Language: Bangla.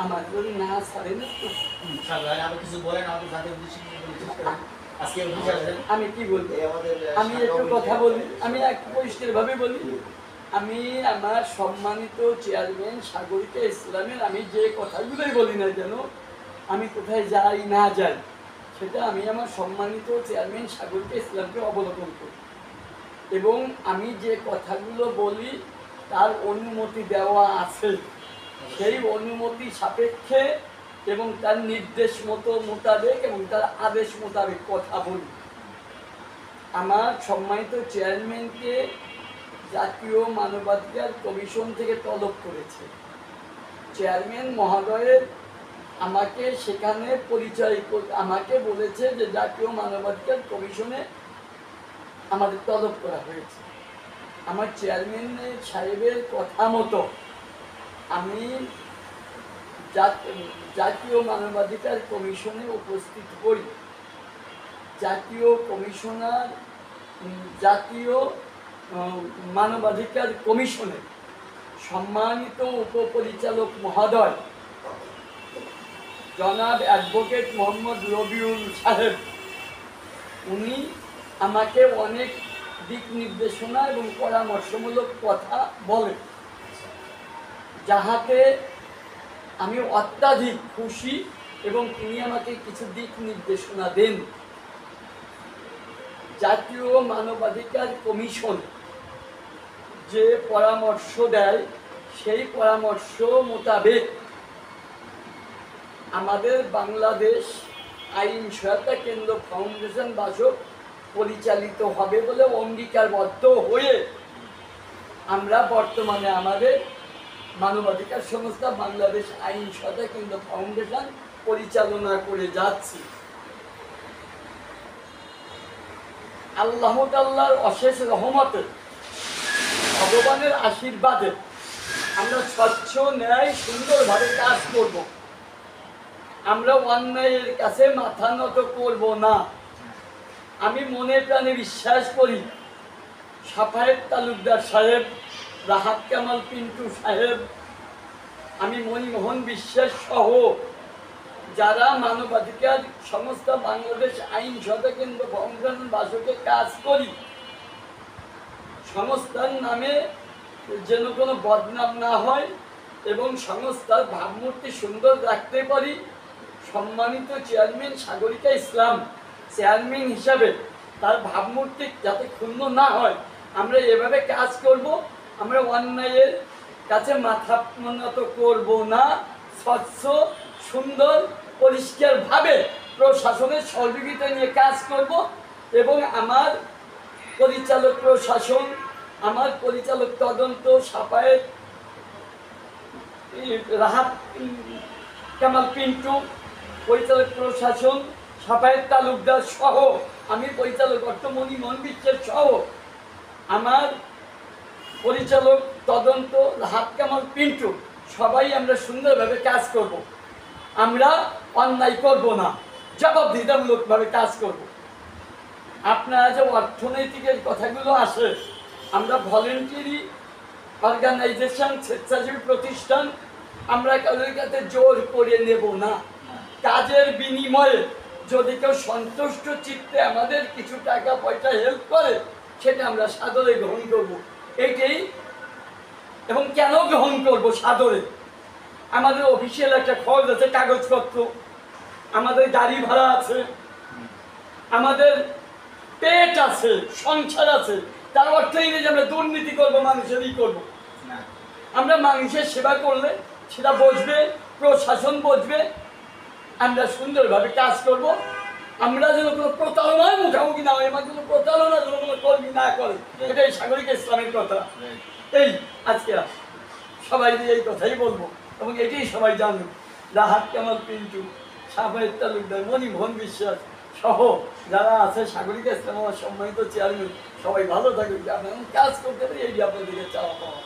আমার যদি না ছাড়েন তো কিছু বলেন আমাদের জাতীয় আমি কি বলবো, আমি একটু কথা বলি, আমি এক পরিষ্কার ভাবে বলি। আমি আমার সম্মানিত চেয়ারম্যান সাগরিকা ইসলামের আমি যে কথাগুলোই বলি না কেন, আমি কোথায় যাই না যাই, সেটা আমি আমার সম্মানিত চেয়ারম্যান সাগরিকা ইসলামকে অবলোকন করি এবং আমি যে কথাগুলো বলি তার অনুমতি দেওয়া আছে, সেই অনুমতি সাপেক্ষে এবং তার নির্দেশ মোতাবেক এবং তার আদেশ মোতাবেক কথা বলি। আমার সম্মানিত চেয়ারম্যানকে জাতীয় মানবাধিকার কমিশন থেকে তলব করেছে। চেয়ারম্যান মহোদয়ের আমাকে সেখানে আমাকে বলেছে যে জাতীয় মানবাধিকার কমিশনে আমাদের তলব করা হয়েছে। আমার চেয়ারম্যান সাহেবের কথা মতো আমি জাতীয় মানবাধিকার কমিশনে উপস্থিত হই। জাতীয় মানবাধিকার কমিশনের সম্মানিত উপপরিচালক মহোদয় জনাব অ্যাডভোকেট মোহাম্মদ রবিউল সাহেব, উনি আমাকে অনেক দিক নির্দেশনা এবং পরামর্শমূলক কথা বলেন, যাহাতে আমি অত্যাধিক খুশি এবং তিনি আমাকে কিছু দিক নির্দেশনা দেন। জাতীয় মানবাধিকার কমিশন যে পরামর্শ দেয় সেই পরামর্শ মোতাবেক আমাদের বাংলাদেশ আইন সহায়তা কেন্দ্র ফাউন্ডেশন বাসক পরিচালিত হবে বলে অঙ্গীকারবদ্ধ হয়ে আমরা বর্তমানে আমাদের মানবাধিকার সংস্থা বাংলাদেশ আইন সহায়তা কেন্দ্র ফাউন্ডেশন পরিচালনা করে যাচ্ছি। আল্লাহ তাআলার অশেষ রহমতে, ভগবানের আশীর্বাদে আমরা স্বচ্ছ ন্যায় সুন্দরভাবে কাজ করব। আমরা অন্যায়ের কাছে মাথা নত করব না। আমি মনে প্রাণে বিশ্বাস করি সাফায়েত তালুকদার সাহেব, রাহাত কামাল পিন্টু সাহেব, আমি মণিমোহন বিশ্বাস সহ যারা মানবাধিকার সংস্থা বাংলাদেশ আইন সহায়তা কেন্দ্র ফাউন্ডেশন বাসকে কাজ করি, সংস্থার নামে যেন কোনো বদনাম না হয় এবং সংস্থার ভাবমূর্তি সুন্দর রাখতে পারি। সম্মানিত চেয়ারম্যান সাগরিকা ইসলাম চেয়ারম্যান হিসাবে তার ভাবমূর্তি যাতে ক্ষুণ্ণ না হয়, আমরা এভাবে কাজ করব। আমরা অন্যায়ের কাছে মাথা নত করব না, স্বচ্ছ সুন্দর পরিষ্কারভাবে প্রশাসনের সহযোগিতা নিয়ে কাজ করব এবং আমার পরিচালক প্রশাসন, আমার পরিচালক তদন্ত সাফায়েত রাহাত কামাল পিন্টু, পরিচালক প্রশাসন সাফায়েত তালুকদার সহ আমি পরিচালক মণিমোহন বিশ্বাস সহ আমার পরিচালক তদন্ত রাহাত কামাল পিন্টু, সবাই আমরা সুন্দরভাবে কাজ করব। আমরা অন্যায় করব না, জবাবদিহিতামূলকভাবে কাজ করব। আপনারা যে অর্থনৈতিকের কথাগুলো আসে, আমরা ভলেন্টারি অর্গানাইজেশন, স্বেচ্ছাসেবী প্রতিষ্ঠান, আমরা কারোর কাছে জোর করে নেব না। কাজের বিনিময়ে যদি কেউ সন্তুষ্ট চিত্তে আমাদের কিছু টাকা পয়সা হেল্প করে, সেটা আমরা সাদরে গ্রহণ করব। এইটাই, এবং কেন গ্রহণ করব সাদরে? আমাদের অফিসিয়াল একটা খরচ আছে, কাগজপত্র, আমাদের গাড়ি ভাড়া আছে, আমাদের পেট আছে, সংসার আছে। তার অর্থ এই যে আমরা দুর্নীতি করবো, মানুষেরই করবো। আমরা মানুষের সেবা করলে সেটা বুঝবে, প্রশাসন বুঝবে, আমরা সুন্দরভাবে কাজ করব। আমরা যেন কোনো প্রতারণার মুখোমুখি না হয়, কোনো প্রতারণা যেন কোনো কর্মী না করে, এটাই সাগরিকা ইসলামের কথা। এই আজকে সবাই এই কথাই বলবো এবং এটাই সবাই জানুক। রাহাত কামাল পিন্টু, সাফায়েত তালুকদার, মণিমোহন বিশ্বাস সহ যারা আছে, সাগরিকা ইসলাম আমার সম্মানিত চেয়ারম্যান, সবাই ভালো থাকবে। আপনার কাজ করতে পারি, এই আপনাদেরকে চাওয়া পাওয়া।